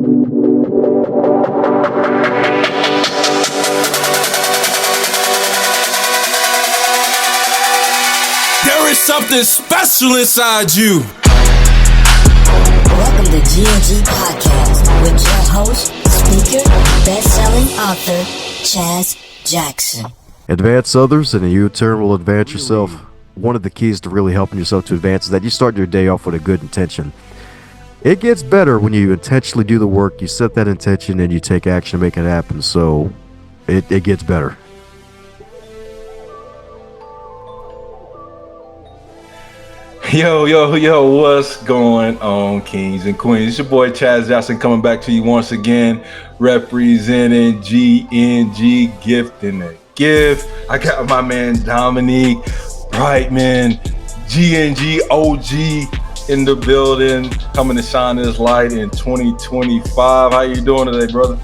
There is something special inside you. Welcome to GNG Podcast with your host, speaker, best-selling author, Chaz Jackson. Advance others and in U-turn will advance yourself. One of the keys to really helping yourself to advance is that you start your day off with a good intention. It gets better when you intentionally do the work, you set that intention, and you take action to make it happen. So it gets better. Yo, what's going on, kings and queens? It's your boy Chaz Jackson coming back to you once again, representing GNG Gift in the Gift. I got my man Dominique, Brightmon, GNG OG in the building, coming to shine his light in 2025. How you doing today, brother?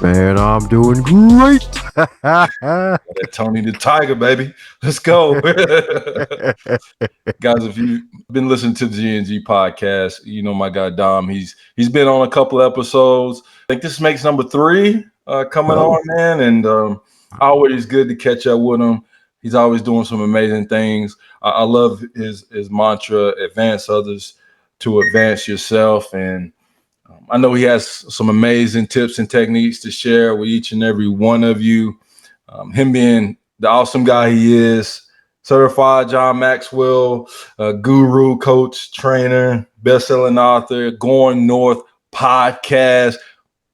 Man, I'm doing great. That Tony the Tiger, baby. Let's go. Guys, if you've been listening to the GNG podcast, you know my guy Dom. He's been on a couple episodes. I think this makes number 3 coming on, man. And always good to catch up with him. He's always doing some amazing things. I love his mantra, advance others to advance yourself. And I know he has some amazing tips and techniques to share with each and every one of you. Him being the awesome guy he is, certified John Maxwell, guru, coach, trainer, best-selling author, Going North podcast.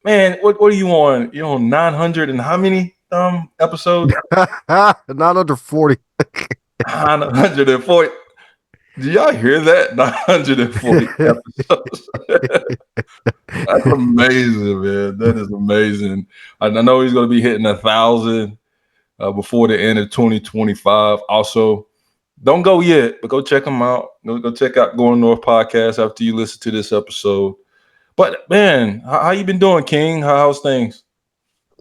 Man, what are you on? You're on 900 and how many episodes? 940. 940. Do y'all hear that? 940 episodes. That's amazing, man. That is amazing. I know he's going to be hitting 1,000 before the end of 2025. Also, don't go yet, but go check him out. Go check out Going North podcast after you listen to this episode. But man, how you been doing, King? How's things?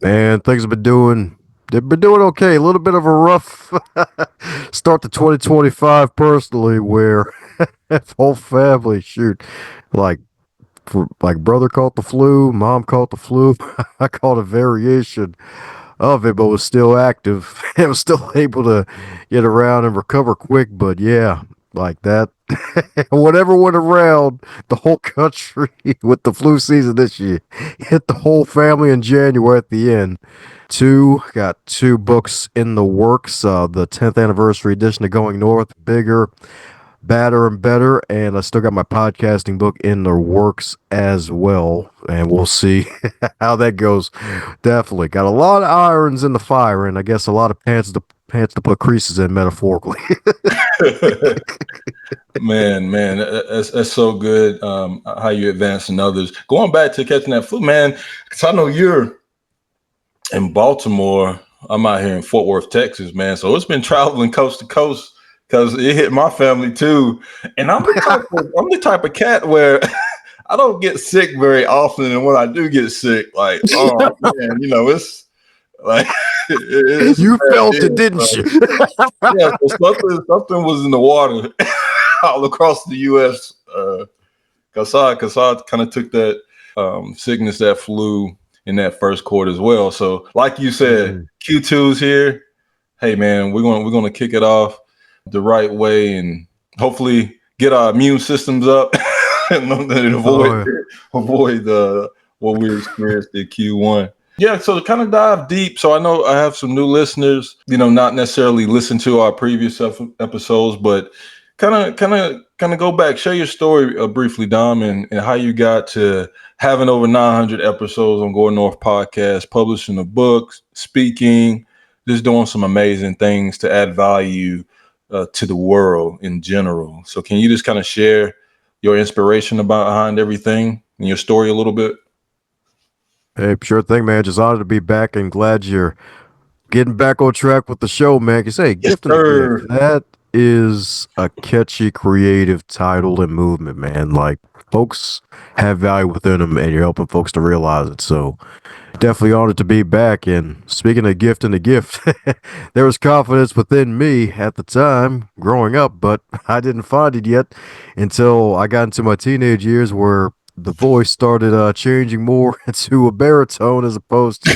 Man, things have been doing. They've been doing okay. A little bit of a rough start to 2025 personally, where whole family, like brother caught the flu, mom caught the flu. I caught a variation of it, but was still active. I was still able to get around and recover quick. But yeah, like that, whatever went around the whole country with the flu season this year hit the whole family in January at the end. Got 2 books in the works. The 10th anniversary edition of Going North, bigger, badder, and better. And I still got my podcasting book in the works as well. And we'll see how that goes. Definitely got a lot of irons in the fire, and I guess a lot of pants to put creases in, metaphorically. man, that's so good. How you advancing others. Going back to catching that flu, man, because I know you're in Baltimore. I'm out here in Fort Worth, Texas, man. So it's been traveling coast to coast because it hit my family too. And I'm the type of cat where I don't get sick very often, and when I do get sick, like, oh man, it's like you felt it, didn't you? Yeah, so something was in the water all across the U.S. Because I kind of took that sickness, that flu, in that first quarter as well. So like you said, Q2's here. Hey man, we're gonna kick it off the right way and hopefully get our immune systems up and avoid what we experienced in Q1. Yeah, so to kind of dive deep. So I know I have some new listeners, not necessarily listen to our previous episodes, but kind of go back, share your story briefly, Dom, and how you got to having over 900 episodes on Going North podcast, publishing a book, speaking, just doing some amazing things to add value to the world in general. So can you just kind of share your inspiration behind everything and your story a little bit? Hey, sure thing, man. Just honored to be back and glad you're getting back on track with the show, man. Because, hey, yes, Gift and the Gift, that is a catchy, creative title and movement, man. Like, folks have value within them, and you're helping folks to realize it. So, definitely honored to be back. And speaking of Gift and the Gift, there was confidence within me at the time growing up, but I didn't find it yet until I got into my teenage years where the voice started changing more into a baritone as opposed to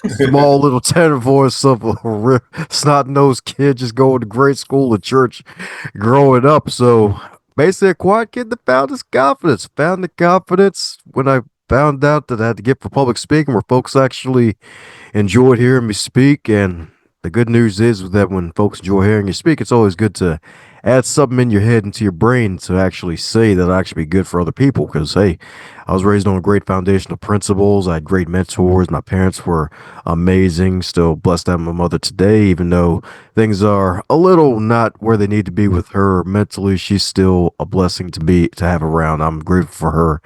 a small little tenor voice of a snot-nosed kid just going to grade school and church growing up. So basically, a quiet kid that found his confidence, found the confidence when I found out that I had to get for public speaking, where folks actually enjoyed hearing me speak. And the good news is that when folks enjoy hearing you speak, it's always good to add something in your head into your brain to actually say that actually be good for other people. Because hey, I was raised on great foundational principles. I had great mentors. My parents were amazing. Still blessed to have my mother today, even though things are a little not where they need to be with her mentally. She's still a blessing to have around. I'm grateful for her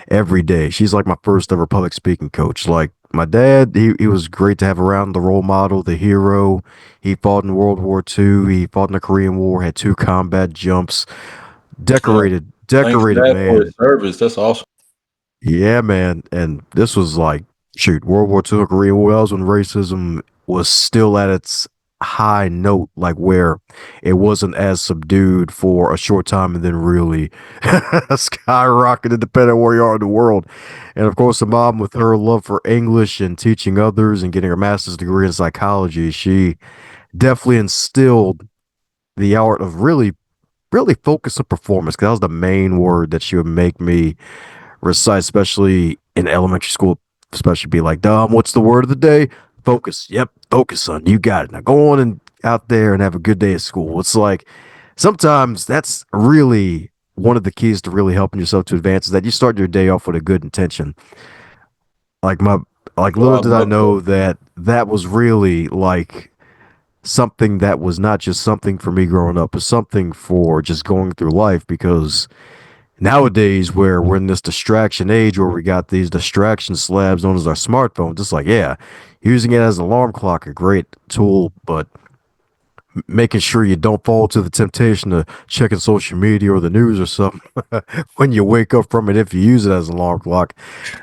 every day. She's like my first ever public speaking coach. Like my dad, he was great to have around, the role model, the hero. He fought in World War II. He fought in the Korean War, had 2 combat jumps. Yeah. Thanks for Decorated that for man. his service. That's awesome. Yeah, man. And this was like, shoot, World War II, Korean War, that was when racism was still at its high note, like where it wasn't as subdued for a short time and then really skyrocketed depending on where you are in the world. And of course, the mom, with her love for English and teaching others and getting her master's degree in psychology, she definitely instilled the art of really focus on performance. 'Cause that was the main word that she would make me recite, especially in elementary school, especially be like, Dom, what's the word of the day? Focus. Yep, focus, son. You got it. Now go on and out there and have a good day at school. It's like sometimes that's really one of the keys to really helping yourself to advance is that you start your day off with a good intention. Like my like Well, I little did I love that. know that that was really like something that was not just something for me growing up, but something for just going through life because nowadays where we're in this distraction age where we got these distraction slabs known as our smartphones, it's like, yeah, using it as an alarm clock, a great tool, but making sure you don't fall to the temptation of checking social media or the news or something when you wake up from it, if you use it as an alarm clock,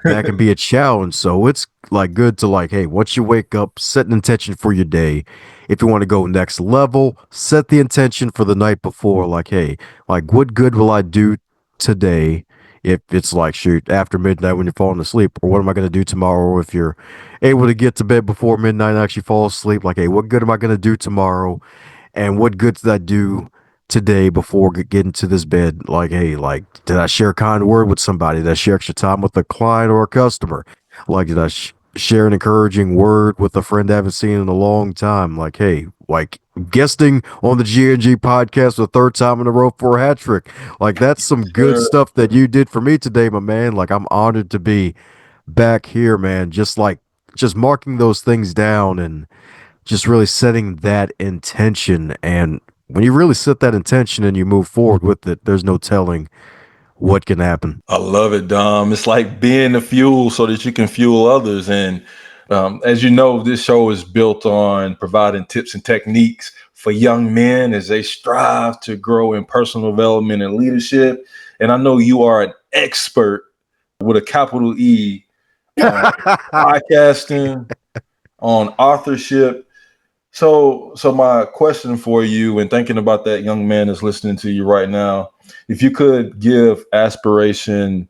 that can be a challenge. So it's like good to like, hey, once you wake up, set an intention for your day. If you want to go next level, set the intention for the night before. Like, hey, like what good will I do today? If it's like, shoot, after midnight when you're falling asleep, or what am I going to do tomorrow? If you're able to get to bed before midnight and actually fall asleep, like, hey, what good am I going to do tomorrow? And what good did I do today before getting to this bed? Like, hey, like, did I share a kind word with somebody? Did I share extra time with a client or a customer? Like, did I share an encouraging word with a friend I haven't seen in a long time? Like, hey, like guesting on the GNG podcast for the third time in a row for a hat trick. Like, that's some good Sure. stuff that you did for me today, my man. Like, I'm honored to be back here, man. Just marking those things down and just really setting that intention. And when you really set that intention and you move forward with it, there's no telling what can happen. I love it, Dom. It's like being the fuel so that you can fuel others. And as you know, this show is built on providing tips and techniques for young men as they strive to grow in personal development and leadership. And I know you are an expert with a capital E on podcasting, on authorship. So my question for you, and thinking about that young man that's listening to you right now, if you could give aspiration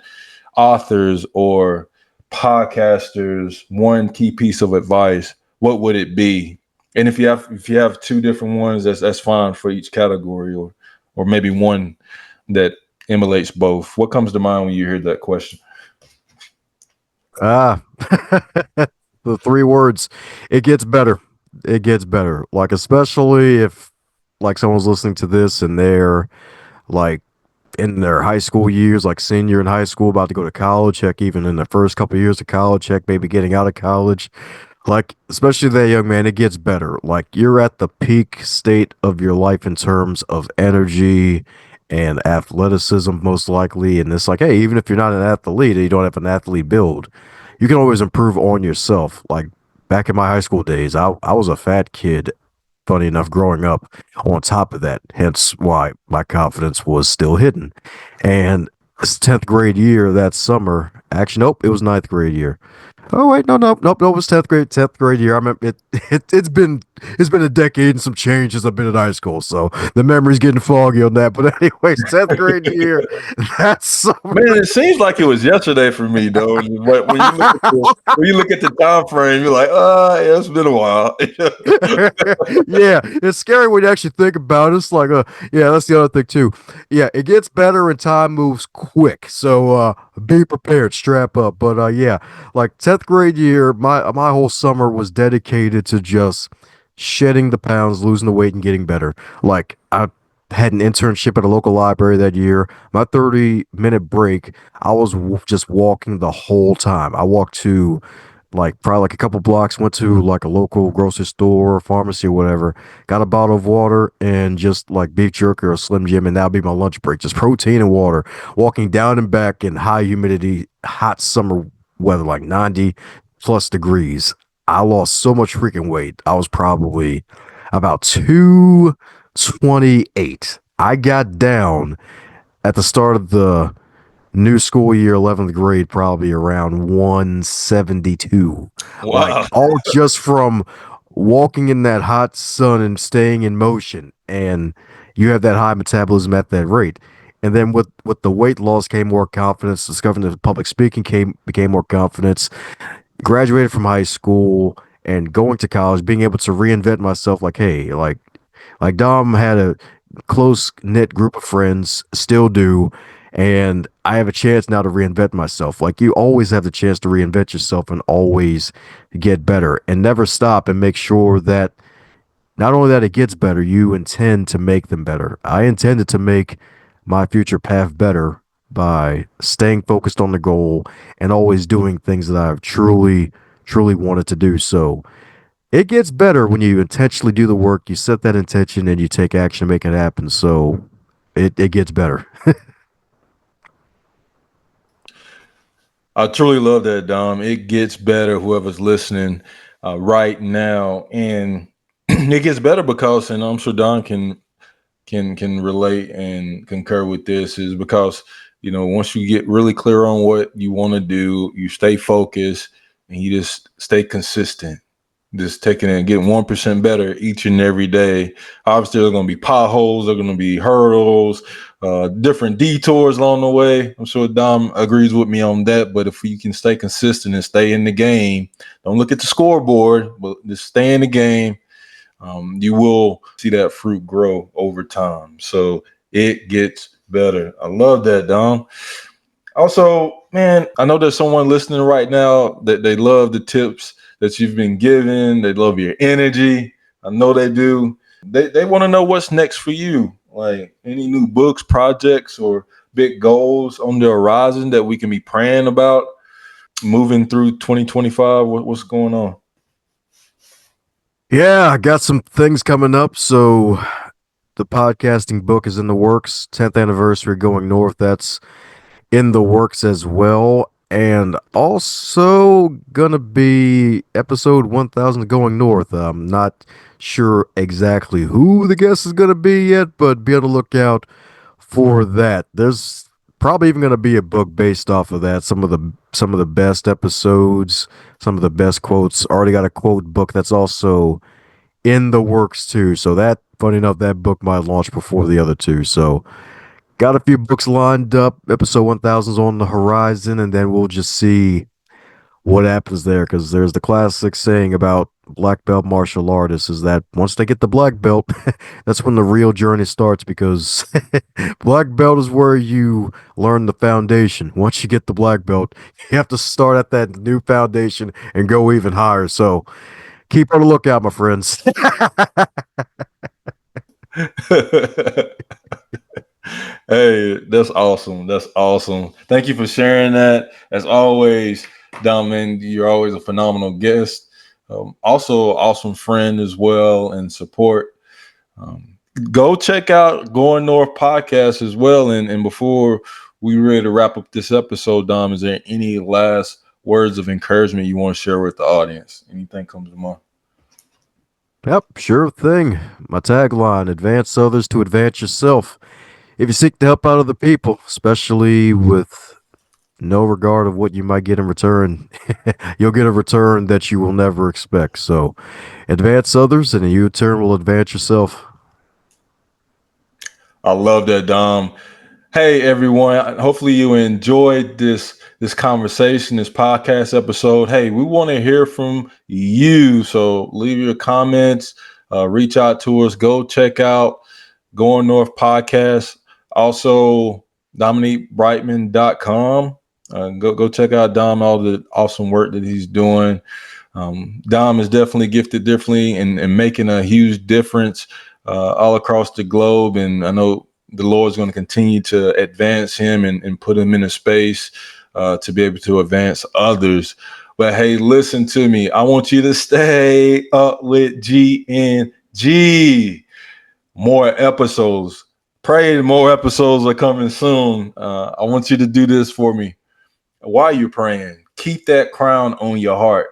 authors or podcasters one key piece of advice, what would it be? And if you have two different ones, that's fine for each category, or maybe one that emulates both. What comes to mind when you hear that question? Ah, the 3 words, it gets better. It gets better. Like, especially if like someone's listening to this and they're like in their high school years, like senior in high school, about to go to college, heck, even in the first couple of years of college, heck, maybe getting out of college. Like, especially that young man, it gets better. Like, you're at the peak state of your life in terms of energy and athleticism, most likely. And it's like, hey, even if you're not an athlete, you don't have an athlete build, you can always improve on yourself. Like, back in my high school days, I was a fat kid, funny enough, growing up on top of that, hence why my confidence was still hidden. And 10th grade year that summer. Actually, nope, it was ninth grade year. Oh wait, no, it was 10th grade year. I mean, it's been a decade and some change since I've been in high school, so the memory's getting foggy on that. But anyways, 10th grade year. That's summer. Man, it seems like it was yesterday for me, though. But when you look at the time frame, you're like, yeah, it's been a while. Yeah, it's scary when you actually think about it. It's like, yeah, that's the other thing too. Yeah, it gets better and time moves quick. So be prepared, strap up. But yeah, like 10th grade year, my whole summer was dedicated to just shedding the pounds, losing the weight, and getting better. Like I had an internship at a local library that year. My 30-minute break, I was just walking the whole time. I walked to like probably like a couple blocks, went to like a local grocery store or pharmacy or whatever, got a bottle of water and just like beef jerky or a Slim Jim, and that'll be my lunch break. Just protein and water, walking down and back in high humidity, hot summer weather, like 90 plus degrees. I lost so much freaking weight. I was probably about 228. I got down at the start of the new school year, 11th grade, probably around 172. Like, Wow. all just from walking in that hot sun and staying in motion. And you have that high metabolism at that rate. And then with the weight loss came more confidence. Discovering that public speaking became more confidence. Graduated from high school and going to college, being able to reinvent myself. Like, hey, like Dom had a close knit group of friends, still do, and I have a chance now to reinvent myself. Like you always have the chance to reinvent yourself and always get better and never stop and make sure that not only that it gets better, you intend to make them better. I intended to make my future path better by staying focused on the goal and always doing things that I've truly wanted to do. So it gets better when you intentionally do the work, you set that intention, and you take action to make it happen. So it gets better. I truly love that, Dom. It gets better, whoever's listening right now. And it gets better because, and I'm sure Don can relate and concur with this, is because, once you get really clear on what you want to do, you stay focused and you just stay consistent. Just taking it and getting 1% better each and every day. Obviously, there are going to be potholes, there are going to be hurdles, different detours along the way. I'm sure Dom agrees with me on that. But if you can stay consistent and stay in the game, don't look at the scoreboard, but just stay in the game. You will see that fruit grow over time. So it gets better. I love that, Dom. Also, man, I know there's someone listening right now that they love the tips that you've been given. They love your energy. I know they do. They want to know what's next for you. Like any new books, projects, or big goals on the horizon that we can be praying about moving through 2025. What's going on? Yeah, I got some things coming up. So the podcasting book is in the works. 10th anniversary going north. That's in the works as well. And also gonna be episode 1000 going north. I'm not sure exactly who the guest is gonna be yet, but be on the lookout for that. There's probably even gonna be a book based off of that. Some of the best episodes, some of the best quotes. Already got a quote book that's also in the works too. So that, funny enough, that book might launch before the other two. So got a few books lined up. Episode 1000 is on the horizon, and then we'll just see what happens there. Because there's the classic saying about black belt martial artists is that once they get the black belt, that's when the real journey starts. Because black belt is where you learn the foundation. Once you get the black belt, you have to start at that new foundation and go even higher. So keep on the lookout, my friends. Hey, that's awesome. That's awesome. Thank you for sharing that. As always, Domin, you're always a phenomenal guest. Also, awesome friend as well and support. Go check out Going North podcast as well. And before we ready to wrap up this episode, Dom, is there any last words of encouragement you want to share with the audience? Anything comes to mind? Yep, sure thing. My tagline: advance others to advance yourself. if you seek to help out other people, especially with no regard of what you might get in return, you'll get a return that you will never expect. So advance others, and you in turn will advance yourself. I love that, Dom. Hey, everyone. Hopefully you enjoyed this conversation, this podcast episode. Hey, we want to hear from you. So leave your comments, reach out to us. Go check out Going North Podcast. Also, DominiqueBrightmon.com. Go check out Dom, all the awesome work that he's doing. Dom is definitely gifted differently and making a huge difference all across the globe. And I know the Lord's going to continue to advance him and put him in a space to be able to advance others. But hey, listen to me. I want you to stay up with GNG. More episodes. Pray more episodes are coming soon. I want you to do this for me. While you're praying, keep that crown on your heart.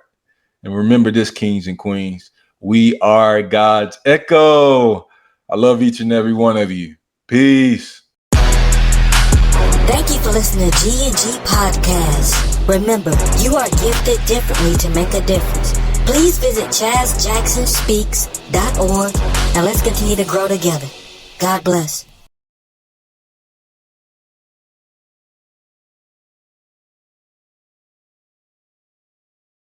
And remember this, kings and queens. We are God's echo. I love each and every one of you. Peace. Thank you for listening to GNG Podcast. Remember, you are gifted differently to make a difference. Please visit ChazJacksonSpeaks.org and let's continue to grow together. God bless.